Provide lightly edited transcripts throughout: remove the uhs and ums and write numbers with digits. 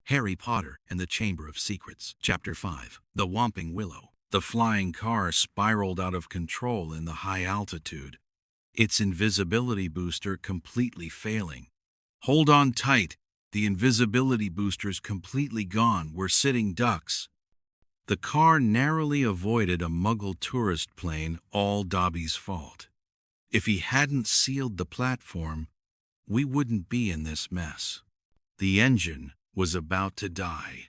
Harry Potter and the Chamber of Secrets. Chapter 5. The Whomping Willow. The flying car spiraled out of control in the high altitude, its invisibility booster completely failing. Hold on tight. The invisibility booster's completely gone. We're sitting ducks. The car narrowly avoided a Muggle tourist plane, all Dobby's fault. If he hadn't sealed the platform, we wouldn't be in this mess. The engine was about to die,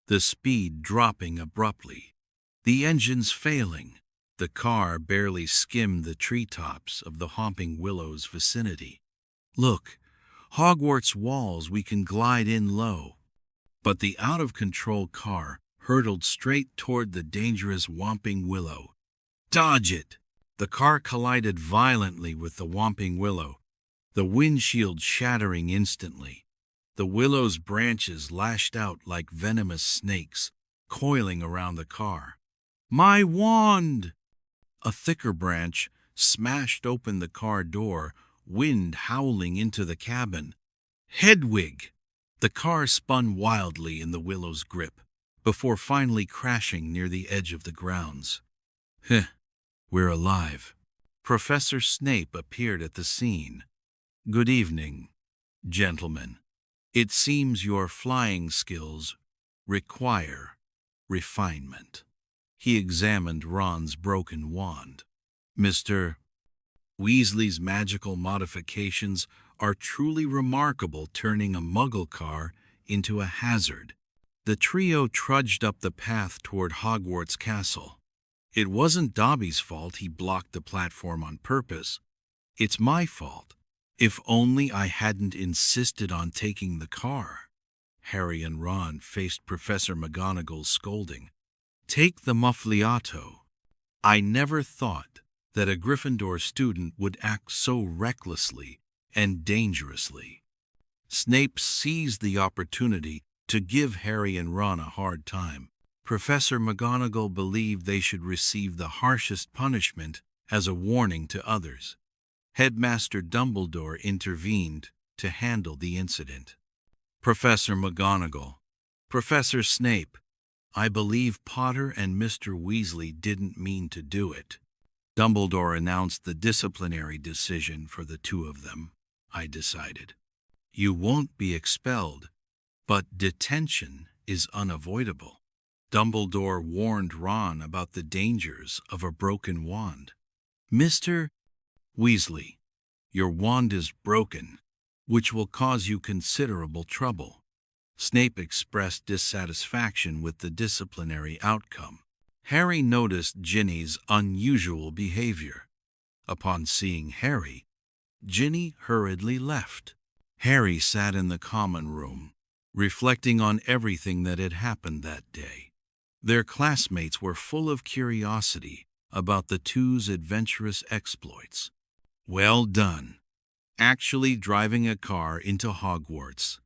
the speed dropping abruptly. The engine's failing. The car barely skimmed the treetops of the Whomping Willow's vicinity. Look, Hogwarts walls, we can glide in low. But the out-of-control car hurtled straight toward the dangerous Whomping Willow. Dodge it! The car collided violently with the Whomping Willow, the windshield shattering instantly. The willow's branches lashed out like venomous snakes, coiling around the car. My wand! A thicker branch smashed open the car door, wind howling into the cabin. Hedwig! The car spun wildly in the willow's grip, before finally crashing near the edge of the grounds. We're alive. Professor Snape appeared at the scene. Good evening, gentlemen. It seems your flying skills require refinement. He examined Ron's broken wand. Mr. Weasley's magical modifications are truly remarkable, turning a Muggle car into a hazard. The trio trudged up the path toward Hogwarts Castle. It wasn't Dobby's fault he blocked the platform on purpose. It's my fault. If only I hadn't insisted on taking the car. Harry and Ron faced Professor McGonagall's scolding. Take the muffliato. I never thought that a Gryffindor student would act so recklessly and dangerously. Snape seized the opportunity to give Harry and Ron a hard time. Professor McGonagall believed they should receive the harshest punishment as a warning to others. Headmaster Dumbledore intervened to handle the incident. Professor McGonagall, Professor Snape, I believe Potter and Mr. Weasley didn't mean to do it. Dumbledore announced the disciplinary decision for the two of them, I decided. You won't be expelled, but detention is unavoidable. Dumbledore warned Ron about the dangers of a broken wand. Mr. Weasley, your wand is broken, which will cause you considerable trouble. Snape expressed dissatisfaction with the disciplinary outcome. Harry noticed Ginny's unusual behavior. Upon seeing Harry, Ginny hurriedly left. Harry sat in the common room, reflecting on everything that had happened that day. Their classmates were full of curiosity about the two's adventurous exploits. Well done. Actually driving a car into Hogwarts.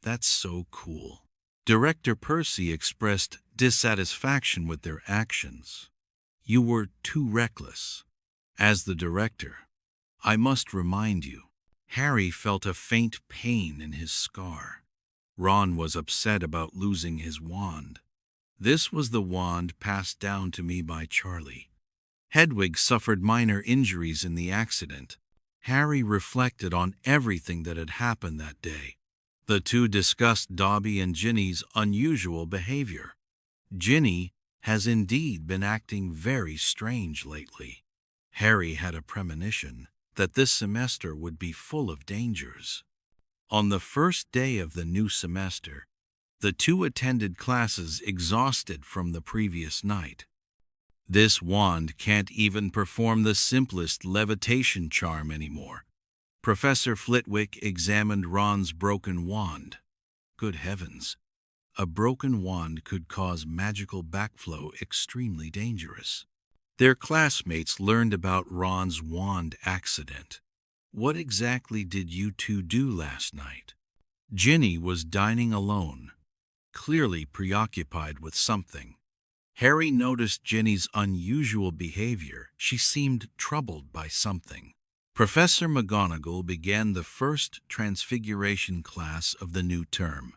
That's so cool. Director Percy expressed dissatisfaction with their actions. You were too reckless. As the director, I must remind you, Harry felt a faint pain in his scar. Ron was upset about losing his wand. This was the wand passed down to me by Charlie. Hedwig suffered minor injuries in the accident. Harry reflected on everything that had happened that day. The two discussed Dobby and Ginny's unusual behavior. Ginny has indeed been acting very strange lately. Harry had a premonition that this semester would be full of dangers. On the first day of the new semester, the two attended classes exhausted from the previous night. This wand can't even perform the simplest levitation charm anymore. Professor Flitwick examined Ron's broken wand. Good heavens, a broken wand could cause magical backflow extremely dangerous. Their classmates learned about Ron's wand accident. What exactly did you two do last night? Ginny was dining alone, clearly preoccupied with something. Harry noticed Ginny's unusual behavior. She seemed troubled by something. Professor McGonagall began the first Transfiguration class of the new term.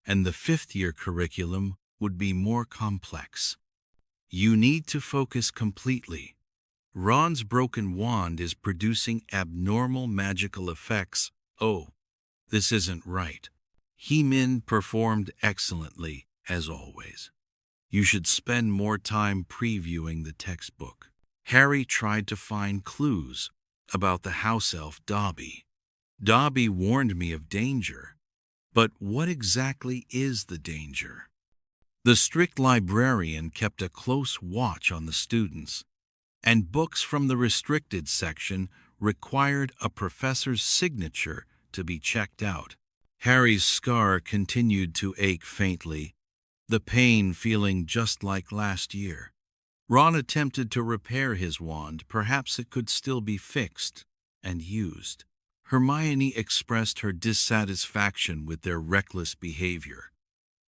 and the fifth-year curriculum would be more complex. You need to focus completely. Ron's broken wand is producing abnormal magical effects. Oh, this isn't right. He-Min performed excellently, as always. You should spend more time previewing the textbook. Harry tried to find clues about the house elf Dobby. Dobby warned me of danger, but what exactly is the danger? The strict librarian kept a close watch on the students, and books from the restricted section required a professor's signature to be checked out. Harry's scar continued to ache faintly, the pain feeling just like last year. Ron attempted to repair his wand. Perhaps it could still be fixed and used. Hermione expressed her dissatisfaction with their reckless behavior.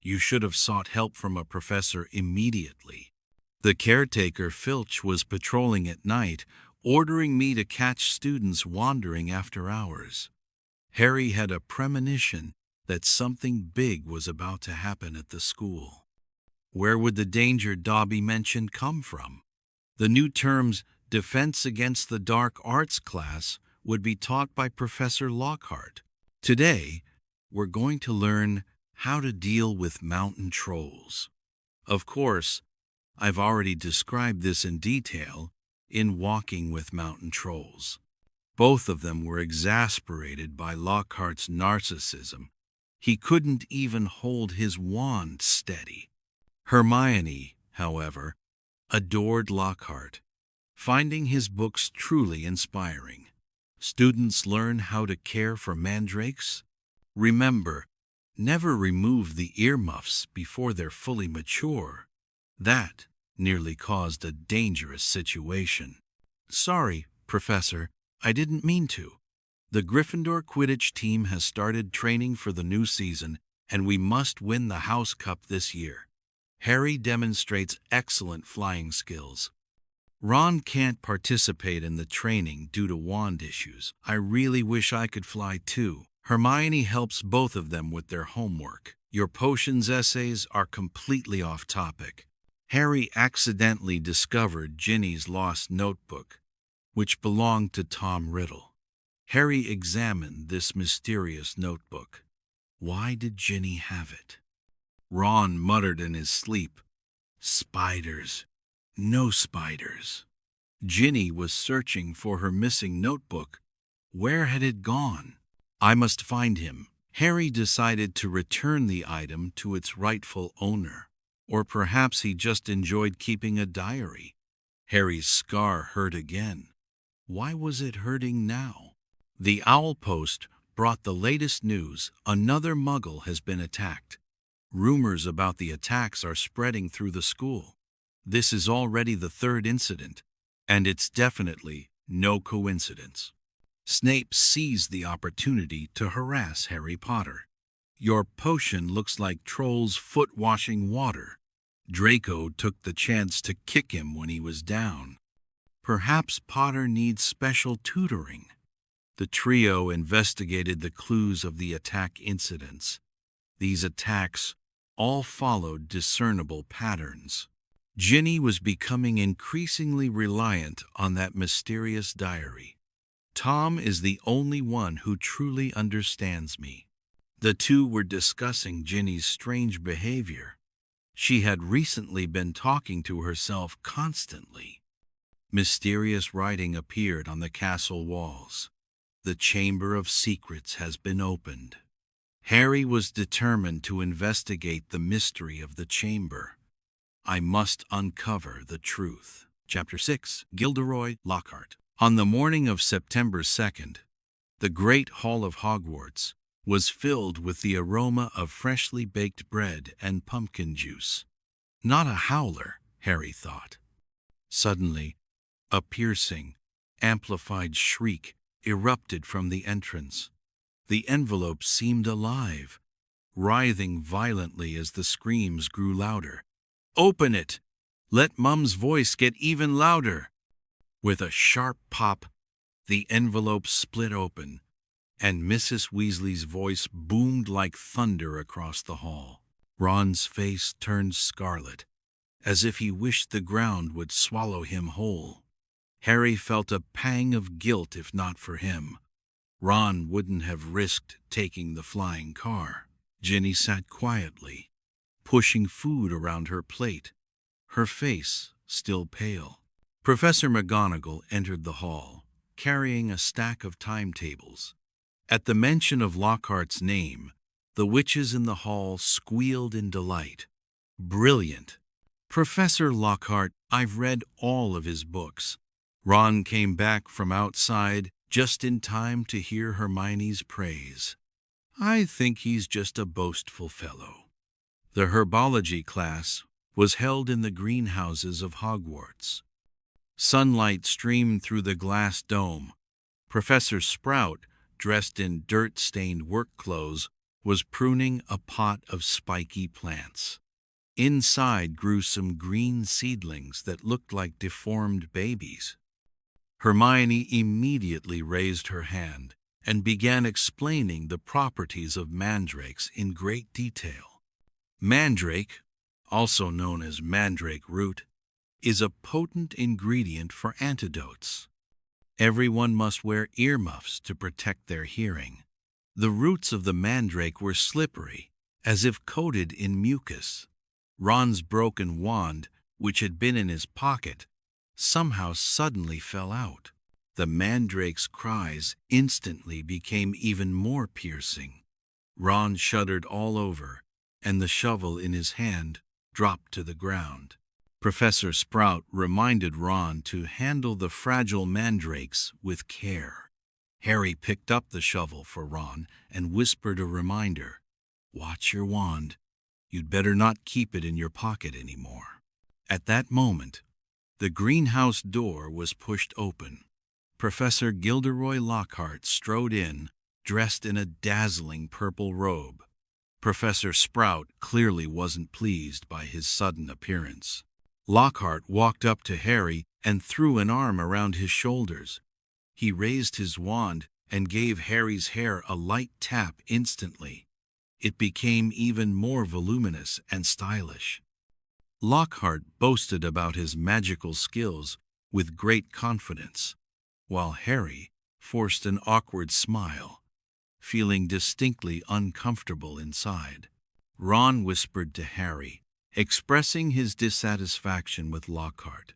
You should have sought help from a professor immediately. The caretaker, Filch, was patrolling at night, ordering me to catch students wandering after hours. Harry had a premonition that something big was about to happen at the school. Where would the danger Dobby mentioned come from? The new term's Defense Against the Dark Arts class would be taught by Professor Lockhart. Today, we're going to learn how to deal with mountain trolls. Of course, I've already described this in detail in Walking with Mountain Trolls. Both of them were exasperated by Lockhart's narcissism. He couldn't even hold his wand steady. Hermione, however, adored Lockhart, finding his books truly inspiring. Students learn how to care for mandrakes. Remember, never remove the earmuffs before they're fully mature. That nearly caused a dangerous situation. Sorry, Professor, I didn't mean to. The Gryffindor Quidditch team has started training for the new season, and we must win the House Cup this year. Harry demonstrates excellent flying skills. Ron can't participate in the training due to wand issues. I really wish I could fly too. Hermione helps both of them with their homework. Your potions essays are completely off topic. Harry accidentally discovered Ginny's lost notebook, which belonged to Tom Riddle. Harry examined this mysterious notebook. Why did Ginny have it? Ron muttered in his sleep, "Spiders. No spiders." Ginny was searching for her missing notebook. Where had it gone? I must find him. Harry decided to return the item to its rightful owner. Or perhaps he just enjoyed keeping a diary. Harry's scar hurt again. Why was it hurting now? The Owl Post brought the latest news. Another Muggle has been attacked. Rumors about the attacks are spreading through the school. This is already the third incident, and it's definitely no coincidence. Snape seized the opportunity to harass Harry Potter. Your potion looks like Troll's foot washing water. Draco took the chance to kick him when he was down. Perhaps Potter needs special tutoring. The trio investigated the clues of the attack incidents. These attacks all followed discernible patterns. Ginny was becoming increasingly reliant on that mysterious diary. Tom is the only one who truly understands me. The two were discussing Ginny's strange behavior. She had recently been talking to herself constantly. Mysterious writing appeared on the castle walls. The Chamber of Secrets has been opened. Harry was determined to investigate the mystery of the chamber. I must uncover the truth. Chapter 6. Gilderoy Lockhart. On the morning of September 2nd, the Great Hall of Hogwarts was filled with the aroma of freshly baked bread and pumpkin juice. Not a howler, Harry thought. Suddenly, a piercing, amplified shriek erupted from the entrance. The envelope seemed alive, writhing violently as the screams grew louder. "Open it! Let Mum's voice get even louder!" With a sharp pop, the envelope split open, and Mrs. Weasley's voice boomed like thunder across the hall. Ron's face turned scarlet, as if he wished the ground would swallow him whole. Harry felt a pang of guilt if not for him. Ron wouldn't have risked taking the flying car. Ginny sat quietly, pushing food around her plate, her face still pale. Professor McGonagall entered the hall, carrying a stack of timetables. At the mention of Lockhart's name, the witches in the hall squealed in delight. Brilliant! Professor Lockhart, I've read all of his books. Ron came back from outside just in time to hear Hermione's praise. I think he's just a boastful fellow. The herbology class was held in the greenhouses of Hogwarts. Sunlight streamed through the glass dome. Professor Sprout, dressed in dirt-stained work clothes, was pruning a pot of spiky plants. Inside grew some green seedlings that looked like deformed babies. Hermione immediately raised her hand and began explaining the properties of mandrakes in great detail. Mandrake, also known as mandrake root, is a potent ingredient for antidotes. Everyone must wear earmuffs to protect their hearing. The roots of the mandrake were slippery, as if coated in mucus. Ron's broken wand, which had been in his pocket, somehow suddenly fell out. The mandrake's cries instantly became even more piercing. Ron shuddered all over, and the shovel in his hand dropped to the ground. Professor Sprout reminded Ron to handle the fragile mandrakes with care. Harry picked up the shovel for Ron and whispered a reminder. Watch your wand. You'd better not keep it in your pocket anymore. At that moment, the greenhouse door was pushed open. Professor Gilderoy Lockhart strode in, dressed in a dazzling purple robe. Professor Sprout clearly wasn't pleased by his sudden appearance. Lockhart walked up to Harry and threw an arm around his shoulders. He raised his wand and gave Harry's hair a light tap instantly. It became even more voluminous and stylish. Lockhart boasted about his magical skills with great confidence, while Harry forced an awkward smile, feeling distinctly uncomfortable inside. Ron whispered to Harry, expressing his dissatisfaction with Lockhart.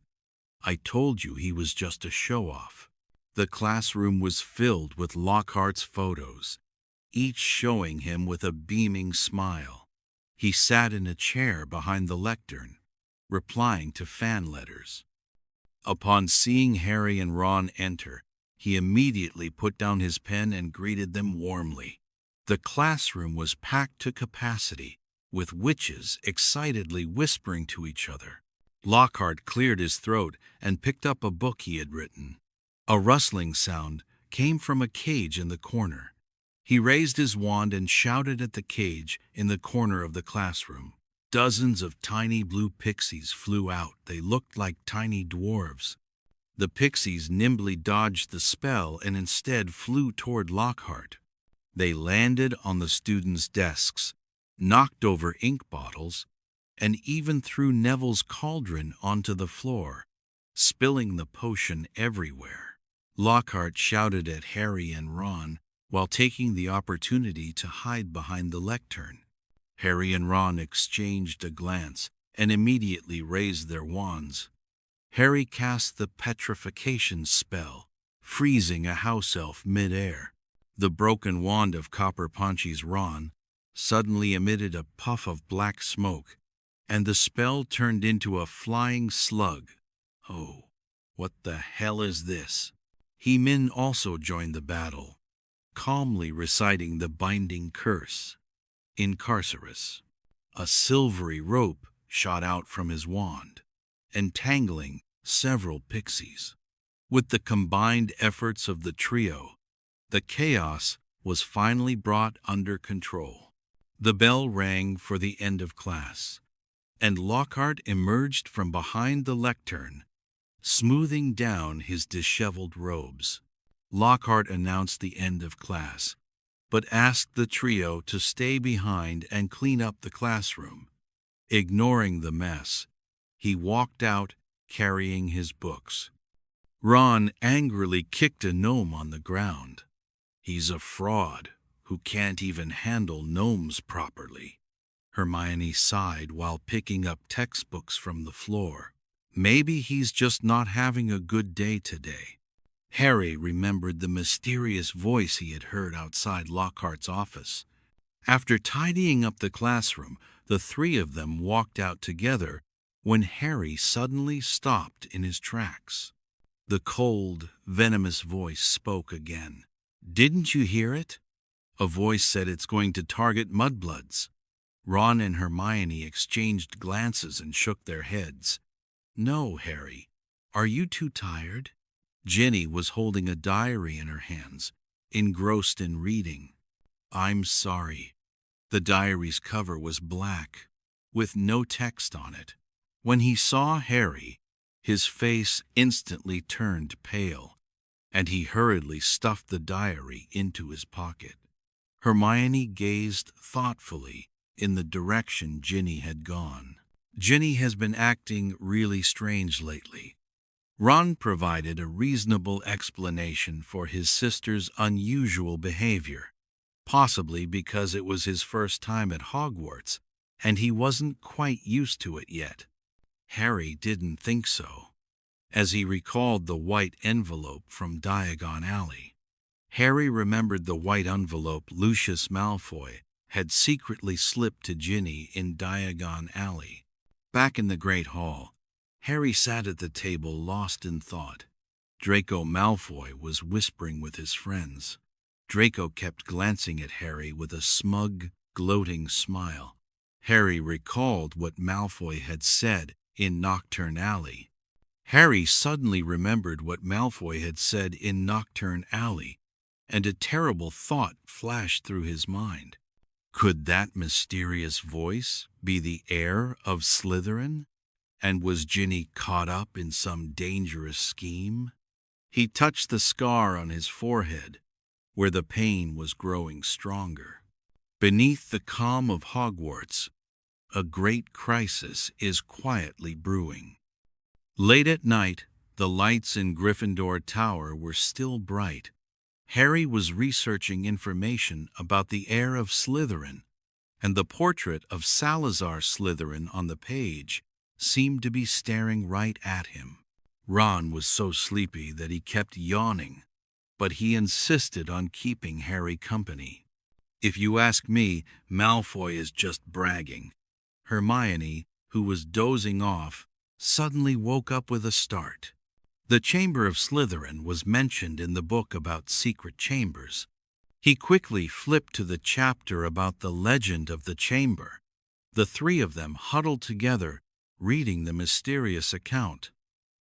I told you he was just a show-off. The classroom was filled with Lockhart's photos, each showing him with a beaming smile. He sat in a chair behind the lectern, replying to fan letters. Upon seeing Harry and Ron enter, he immediately put down his pen and greeted them warmly. The classroom was packed to capacity, with witches excitedly whispering to each other. Lockhart cleared his throat and picked up a book he had written. A rustling sound came from a cage in the corner. He raised his wand and shouted at the cage in the corner of the classroom. Dozens of tiny blue pixies flew out. They looked like tiny dwarves. The pixies nimbly dodged the spell and instead flew toward Lockhart. They landed on the students' desks, knocked over ink bottles, and even threw Neville's cauldron onto the floor, spilling the potion everywhere. Lockhart shouted at Harry and Ron while taking the opportunity to hide behind the lectern. Harry and Ron exchanged a glance and immediately raised their wands. Harry cast the petrification spell, freezing a house elf mid-air. The broken wand of Copper Ponchy's Ron suddenly emitted a puff of black smoke, and the spell turned into a flying slug. Oh, what the hell is this? He-Min also joined the battle, calmly reciting the binding curse. Incarcerus. A silvery rope shot out from his wand, entangling several pixies. With the combined efforts of the trio, the chaos was finally brought under control. The bell rang for the end of class, and Lockhart emerged from behind the lectern, smoothing down his disheveled robes. Lockhart announced the end of class, but asked the trio to stay behind and clean up the classroom. Ignoring the mess, he walked out carrying his books. Ron angrily kicked a gnome on the ground. "He's a fraud who can't even handle gnomes properly." Hermione sighed while picking up textbooks from the floor. "Maybe he's just not having a good day today." Harry remembered the mysterious voice he had heard outside Lockhart's office. After tidying up the classroom, the three of them walked out together when Harry suddenly stopped in his tracks. The cold, venomous voice spoke again. "Didn't you hear it?" A voice said it's going to target mudbloods. Ron and Hermione exchanged glances and shook their heads. "No, Harry. Are you too tired?" Ginny was holding a diary in her hands, engrossed in reading. "I'm sorry." The diary's cover was black, with no text on it. When he saw Harry, his face instantly turned pale, and he hurriedly stuffed the diary into his pocket. Hermione gazed thoughtfully in the direction Ginny had gone. "Ginny has been acting really strange lately." Ron provided a reasonable explanation for his sister's unusual behavior, possibly because it was his first time at Hogwarts, and he wasn't quite used to it yet. Harry didn't think so, as he recalled the white envelope from Diagon Alley. Harry remembered the white envelope Lucius Malfoy had secretly slipped to Ginny in Diagon Alley. Back in the Great Hall, Harry sat at the table lost in thought. Draco Malfoy was whispering with his friends. Draco kept glancing at Harry with a smug, gloating smile. Harry recalled what Malfoy had said in Knockturn Alley. Harry suddenly remembered what Malfoy had said in Knockturn Alley, and a terrible thought flashed through his mind. Could that mysterious voice be the heir of Slytherin? And was Ginny caught up in some dangerous scheme? He touched the scar on his forehead, where the pain was growing stronger. Beneath the calm of Hogwarts, a great crisis is quietly brewing. Late at night, the lights in Gryffindor Tower were still bright. Harry was researching information about the heir of Slytherin, and the portrait of Salazar Slytherin on the page seemed to be staring right at him. Ron was so sleepy that he kept yawning, but he insisted on keeping Harry company. "If you ask me, Malfoy is just bragging." Hermione, who was dozing off, suddenly woke up with a start. The Chamber of Slytherin was mentioned in the book about secret chambers. He quickly flipped to the chapter about the legend of the chamber. The three of them huddled together, reading the mysterious account.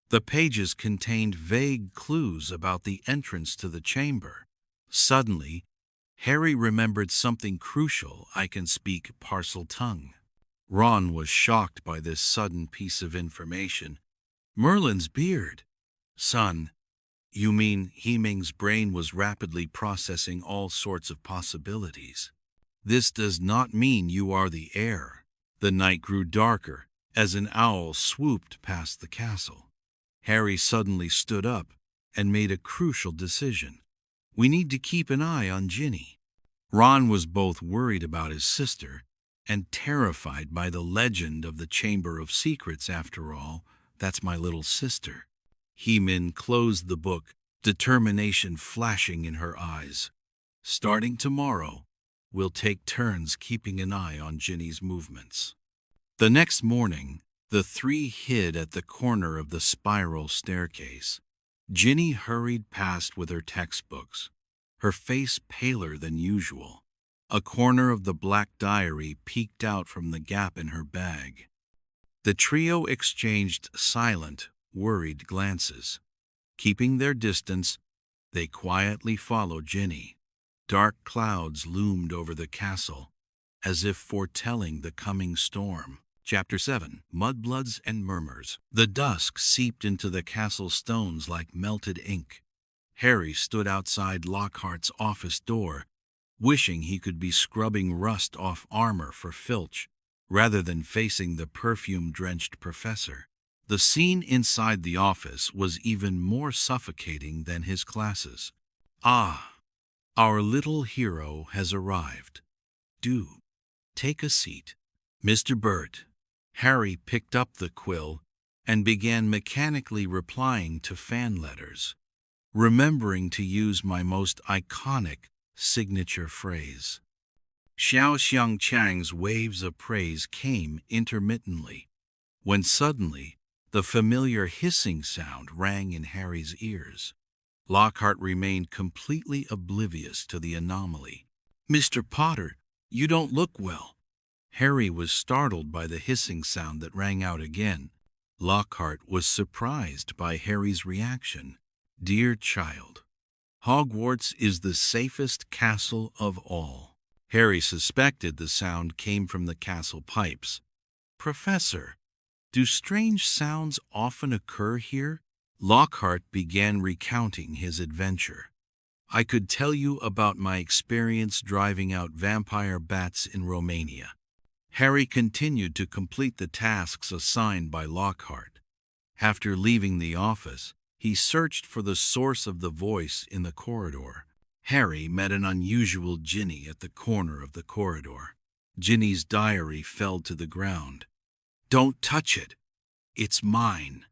The pages contained vague clues about the entrance to the chamber. Suddenly, Harry remembered something crucial. "I can speak Parseltongue." Ron was shocked by this sudden piece of information. "Merlin's beard." "Son, you mean He-Ming's brain was rapidly processing all sorts of possibilities. This does not mean you are the heir." The night grew darker as an owl swooped past the castle. Harry suddenly stood up and made a crucial decision. "We need to keep an eye on Ginny." Ron was both worried about his sister and terrified by the legend of the Chamber of Secrets. "After all, that's my little sister." He-Min closed the book, determination flashing in her eyes. "Starting tomorrow, we'll take turns keeping an eye on Ginny's movements." The next morning, the three hid at the corner of the spiral staircase. Ginny hurried past with her textbooks, her face paler than usual. A corner of the black diary peeked out from the gap in her bag. The trio exchanged silent, worried glances. Keeping their distance, they quietly followed Ginny. Dark clouds loomed over the castle, as if foretelling the coming storm. Chapter 7. Mudbloods and Murmurs. The dusk seeped into the castle stones like melted ink. Harry stood outside Lockhart's office door, wishing he could be scrubbing rust off armor for Filch, rather than facing the perfume-drenched professor. The scene inside the office was even more suffocating than his classes. Ah, our little hero has arrived. Do take a seat. Mr. Burt. Harry picked up the quill and began mechanically replying to fan letters, remembering to use my most iconic signature phrase. Xiao Xiang Chang's waves of praise came intermittently, when suddenly the familiar hissing sound rang in Harry's ears. Lockhart remained completely oblivious to the anomaly. "Mr. Potter, you don't look well." Harry was startled by the hissing sound that rang out again. Lockhart was surprised by Harry's reaction. "Dear child, Hogwarts is the safest castle of all." Harry suspected the sound came from the castle pipes. "Professor, do strange sounds often occur here?" Lockhart began recounting his adventure. "I could tell you about my experience driving out vampire bats in Romania." Harry continued to complete the tasks assigned by Lockhart. After leaving the office, he searched for the source of the voice in the corridor. Harry met an unusual Ginny at the corner of the corridor. Ginny's diary fell to the ground. "Don't touch it. It's mine."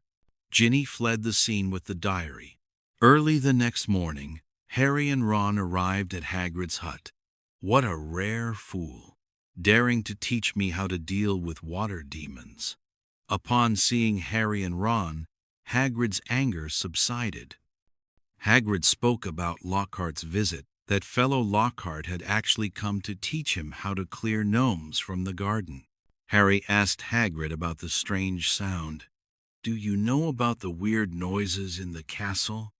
Ginny fled the scene with the diary. Early the next morning, Harry and Ron arrived at Hagrid's hut. What a rare fool, daring to teach me how to deal with water demons. Upon seeing Harry and Ron, Hagrid's anger subsided. Hagrid spoke about Lockhart's visit, that fellow Lockhart had actually come to teach him how to clear gnomes from the garden. Harry asked Hagrid about the strange sound. "Do you know about the weird noises in the castle,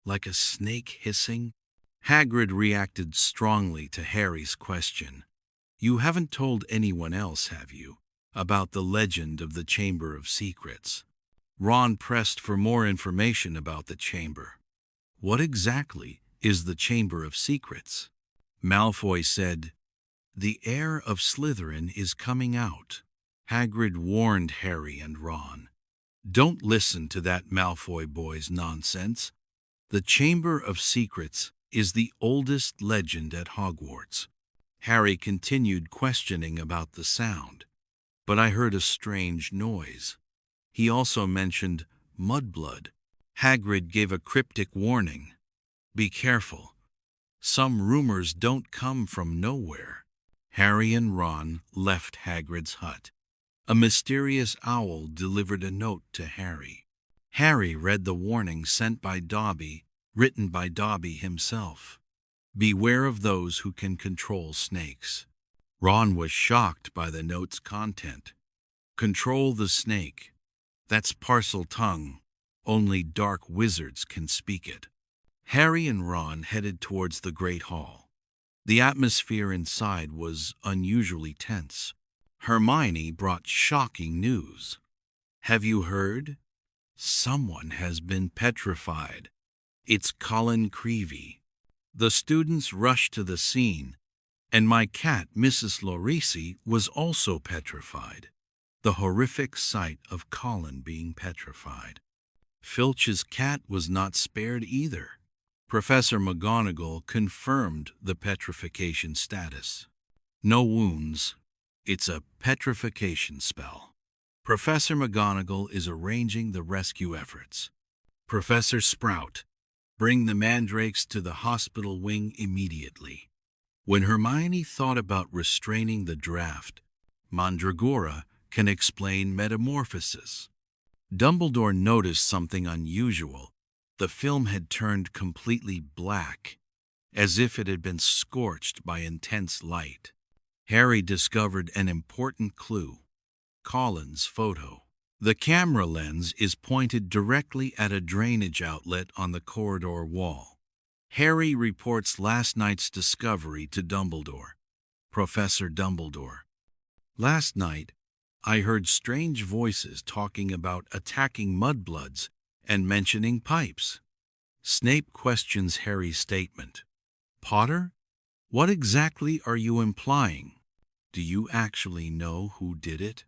like a snake hissing?" Hagrid reacted strongly to Harry's question. "You haven't told anyone else, have you, about the legend of the Chamber of Secrets?" Ron pressed for more information about the chamber. "What exactly is the Chamber of Secrets?" Malfoy said, "The heir of Slytherin is coming out." Hagrid warned Harry and Ron, "Don't listen to that Malfoy boy's nonsense. The Chamber of Secrets is the oldest legend at Hogwarts." Harry continued questioning about the sound, but I heard a strange noise. He also mentioned mudblood. Hagrid gave a cryptic warning. "Be careful. Some rumors don't come from nowhere." Harry and Ron left Hagrid's hut. A mysterious owl delivered a note to Harry. Harry read the warning sent by Dobby, written by Dobby himself. "Beware of those who can control snakes." Ron was shocked by the note's content. "Control the snake. That's parcel tongue. Only dark wizards can speak it." Harry and Ron headed towards the Great Hall. The atmosphere inside was unusually tense. Hermione brought shocking news. "Have you heard? Someone has been petrified. It's Colin Creevey." The students rushed to the scene, and my cat, Mrs. Lorisi, was also petrified. The horrific sight of Colin being petrified. Filch's cat was not spared either. Professor McGonagall confirmed the petrification status. "No wounds. It's a petrification spell." Professor McGonagall is arranging the rescue efforts. "Professor Sprout, bring the mandrakes to the hospital wing immediately." When Hermione thought about restraining the draft, Mandragora can explain metamorphosis. Dumbledore noticed something unusual. The film had turned completely black, as if it had been scorched by intense light. Harry discovered an important clue: Colin's photo. The camera lens is pointed directly at a drainage outlet on the corridor wall. Harry reports last night's discovery to Dumbledore. "Professor Dumbledore, last night I heard strange voices talking about attacking mudbloods and mentioning pipes. Snape questions Harry's statement. Potter, what exactly are you implying? Do you actually know who did it?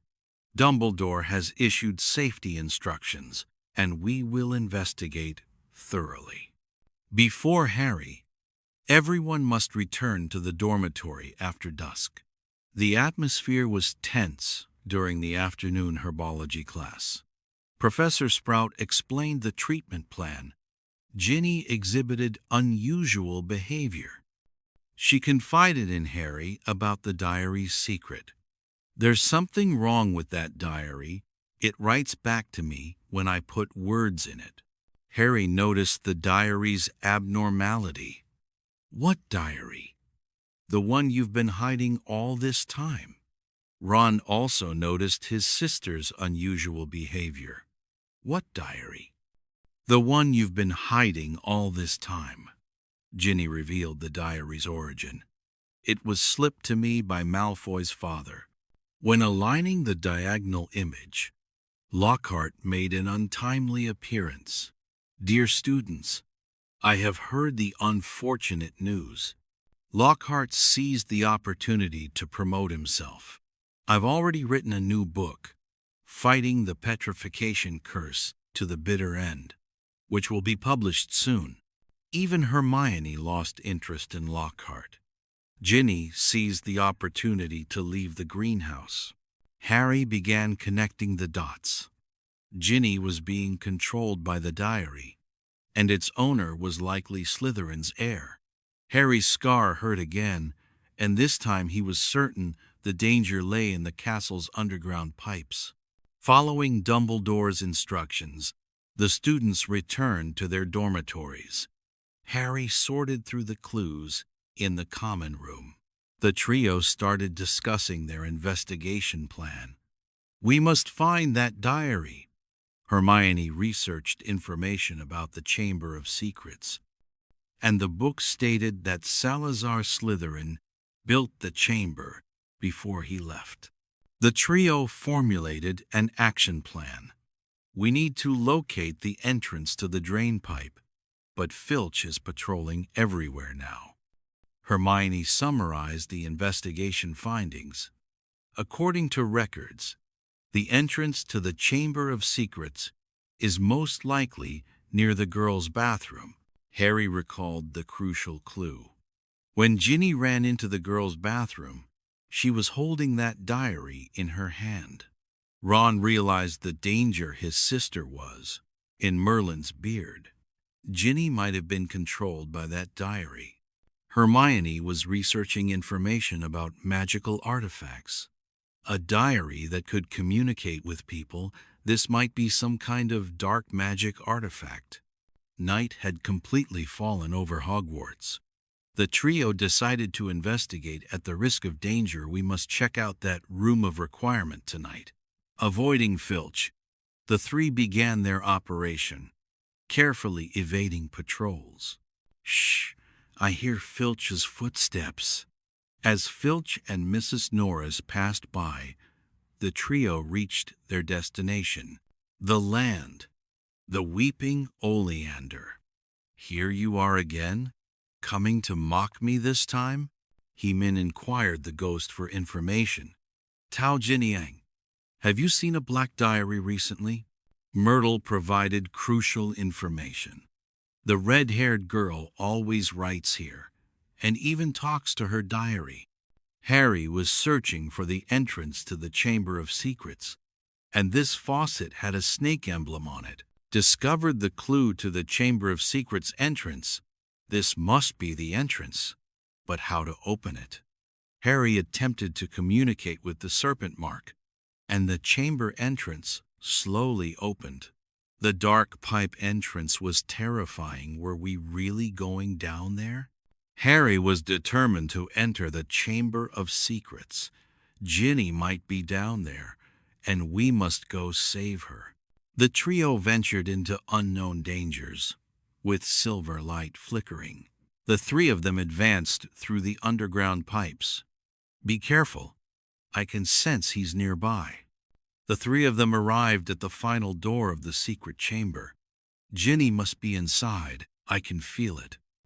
Dumbledore has issued safety instructions, and we will investigate thoroughly. Before Harry, everyone must return to the dormitory after dusk. The atmosphere was tense during the afternoon herbology class. Professor Sprout explained the treatment plan. Ginny exhibited unusual behavior. She confided in Harry about the diary's secret. There's something wrong with that diary. It writes back to me when I put words in it. Harry noticed the diary's abnormality. What diary? The one you've been hiding all this time. Ron also noticed his sister's unusual behavior. What diary? The one you've been hiding all this time. Ginny revealed the diary's origin. It was slipped to me by Malfoy's father. When aligning the diagonal image, Lockhart made an untimely appearance. Dear students, I have heard the unfortunate news. Lockhart seized the opportunity to promote himself. I've already written a new book, Fighting the Petrification Curse to the Bitter End, which will be published soon. Even Hermione lost interest in Lockhart. Ginny seized the opportunity to leave the greenhouse. Harry began connecting the dots. Ginny was being controlled by the diary, and its owner was likely Slytherin's heir. Harry's scar hurt again, and this time he was certain the danger lay in the castle's underground pipes. Following Dumbledore's instructions, the students returned to their dormitories. Harry sorted through the clues in the common room. The trio started discussing their investigation plan. We must find that diary. Hermione researched information about the Chamber of Secrets, and the book stated that Salazar Slytherin built the chamber before he left. The trio formulated an action plan. We need to locate the entrance to the drain pipe, but Filch is patrolling everywhere now. Hermione summarized the investigation findings. According to records, the entrance to the Chamber of Secrets is most likely near the girls' bathroom. Harry recalled the crucial clue. When Ginny ran into the girls' bathroom, she was holding that diary in her hand. Ron realized the danger his sister was in Merlin's beard. Ginny might have been controlled by that diary. Hermione was researching information about magical artifacts. A diary that could communicate with people. This might be some kind of dark magic artifact. Night had completely fallen over Hogwarts. The trio decided to investigate. At the risk of danger, we must check out that room of requirement tonight. Avoiding Filch, the three began their operation, carefully evading patrols. Shh, I hear Filch's footsteps. As Filch and Mrs. Norris passed by, the trio reached their destination, the land, the Weeping Oleander. Here you are again? Coming to mock me this time? Hemin inquired the ghost for information. Tao Jiniang, have you seen a black diary recently? Myrtle provided crucial information. The red-haired girl always writes here, and even talks to her diary. Harry was searching for the entrance to the Chamber of Secrets, and this faucet had a snake emblem on it. Discovered the clue to the Chamber of Secrets entrance. This must be the entrance, but how to open it? Harry attempted to communicate with the serpent mark, and the chamber entrance slowly opened. The dark pipe entrance was terrifying. Were we really going down there? Harry was determined to enter the Chamber of Secrets. Ginny might be down there, and we must go save her. The trio ventured into unknown dangers, with silver light flickering. The three of them advanced through the underground pipes. Be careful. I can sense he's nearby. The three of them arrived at the final door of the secret chamber. Ginny must be inside. I can feel it.